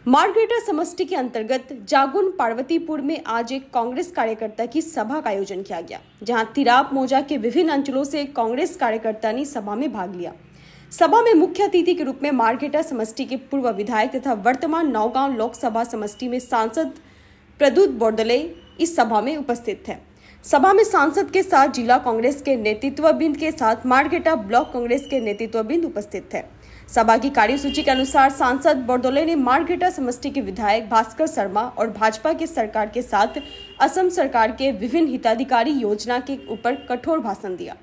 मार्ग्रेटा समष्टि के अंतर्गत जागुन पार्वतीपुर में आज एक कांग्रेस कार्यकर्ता की सभा का आयोजन किया गया, जहां तिराप मौजा के विभिन्न अंचलों से कांग्रेस कार्यकर्ता ने सभा में भाग लिया। सभा में मुख्य अतिथि के रूप में मार्ग्रेटा समष्टि के पूर्व विधायक तथा वर्तमान नौगांव लोकसभा समष्टि में सांसद प्रद्युत बोरदोले इस सभा में उपस्थित थे। सभा में सांसद के साथ जिला कांग्रेस के नेतृत्वबृंद के साथ मार्ग्रेटा ब्लॉक कांग्रेस के नेतृत्वबृंद उपस्थित थे। सभा की कार्यसूची के अनुसार सांसद बोरदोले ने मार्ग्रेटा समष्टि के विधायक भास्कर शर्मा और भाजपा की सरकार के साथ असम सरकार के विभिन्न हिताधिकारी योजना के ऊपर कठोर भाषण दिया।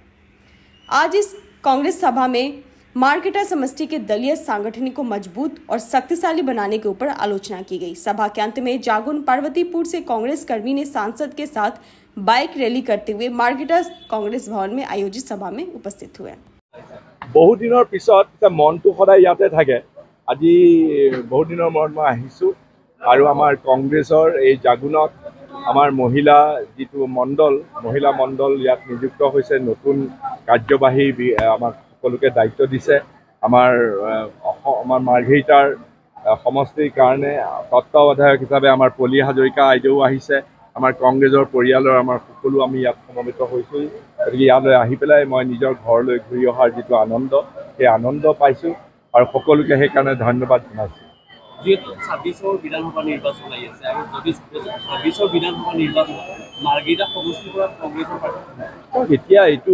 आज इस कांग्रेस सभा में मार्ग्रेटा समष्टि के दलीय सांगठनिक को मजबूत और शक्तिशाली बनाने के ऊपर आलोचना की गई। सभा के अंत में जागुन पार्वतीपुर से कांग्रेस कर्मी ने सांसद के साथ बाइक रैली करते हुए मार्ग्रेटा कांग्रेस भवन में आयोजित सभा में उपस्थित हुए। বহু দিনৰ পিছত মনটো সদায় ইয়াতে থাকে। আজি বহু দিনৰ মূৰত মই আহিছোঁ আৰু আমাৰ কংগ্ৰেছৰ এই জাগুনত আমাৰ মহিলা মণ্ডল ইয়াত নিযুক্ত হৈছে। নতুন কাৰ্যবাহী আমাক সকলোকে দায়িত্ব দিছে। আমাৰ মাৰ্ঘেৰিটাৰ সমষ্টিৰ কাৰণে তত্ত্বাৱধায়ক হিচাপে আমাৰ পলি হাজৰিকা আইদেউ আহিছে। আমাৰ কংগ্ৰেছৰ পৰিয়ালৰ আমাৰ সকলো আমি ইয়াত সমবেত হৈছোঁ। গতিকে ইয়ালৈ আহি পেলাই মই নিজৰ ঘৰলৈ ঘূৰি অহাৰ যিটো আনন্দ, সেই আনন্দ পাইছোঁ আৰু সকলোকে সেইকাৰণে ধন্যবাদ জনাইছোঁ। যেহেতু ২৬ৰ বিধানসভা নিৰ্বাচন আহি আছে আৰু ২৬ৰ বিধানসভা নিৰ্বাচনত মাৰ্ঘেৰিটা সমষ্টিৰ পৰা কংগ্ৰেছৰ প্ৰাৰ্থী এতিয়া এইটো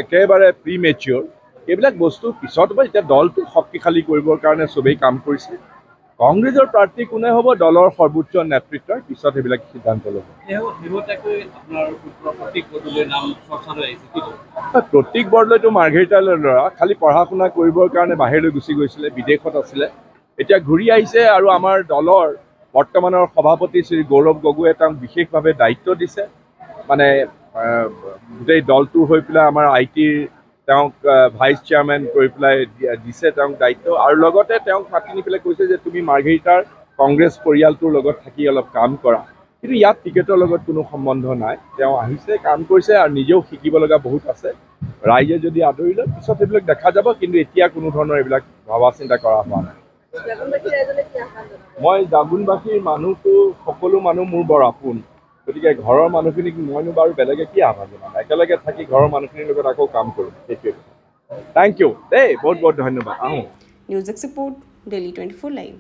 একেবাৰে প্ৰি মেচিয়ৰ। এইবিলাক বস্তু পিছত হ'ব। এতিয়া দলটো শক্তিশালী কৰিবৰ কাৰণে চবেই কাম কৰিছে। কংগ্ৰেছৰ প্ৰাৰ্থী কোনে হ'ব, দলৰ সৰ্বোচ্চ নেতৃত্বৰ পিছত সেইবিলাক সিদ্ধান্ত ল'ব। প্ৰতীক বৰদলৈতো মাৰ্ঘেৰিটাৰ ল'ৰা, খালি পঢ়া শুনা কৰিবৰ কাৰণে বাহিৰলৈ গুচি গৈছিলে, বিদেশত আছিলে। এতিয়া ঘূৰি আহিছে আৰু আমাৰ দলৰ বৰ্তমানৰ সভাপতি শ্ৰী গৌৰৱ গগৈয়ে তেওঁক বিশেষভাৱে দায়িত্ব দিছে। মানে গোটেই দলটো হৈ পেলাই আমাৰ IT তেওঁক ভাইচ চেয়াৰমেন কৰি পেলাই দিছে তেওঁক দায়িত্ব, আৰু লগতে তেওঁক মাতি নি পেলাই কৈছে যে তুমি মাৰ্ঘেৰিটাৰ কংগ্ৰেছ পৰিয়ালটোৰ লগত থাকি অলপ কাম কৰা। কিন্তু ইয়াত টিকেটৰ লগত কোনো সম্বন্ধ নাই। তেওঁ আহিছে, কাম কৰিছে আৰু নিজেও শিকিব লগা বহুত আছে। ৰাইজে যদি আদৰি লয় পিছত এইবিলাক দেখা যাব, কিন্তু এতিয়া কোনো ধৰণৰ এইবিলাক ভবা চিন্তা কৰা হোৱা নাই। মই জাগুনবাসীৰ মানুহটো সকলো মানুহ মোৰ বৰ আপোন। গতিকে ঘৰৰ মানুহখিনিক মইনো বাৰু বেলেগে কি আহ্বান জনাম। একেলগে থাকি ঘৰৰ মানুহখিনিৰ লগত আকৌ কাম কৰিম, সেইটোৱে। থেংক ইউ দেই, বহুত বহুত ধন্যবাদ। News export, Delhi 24 live.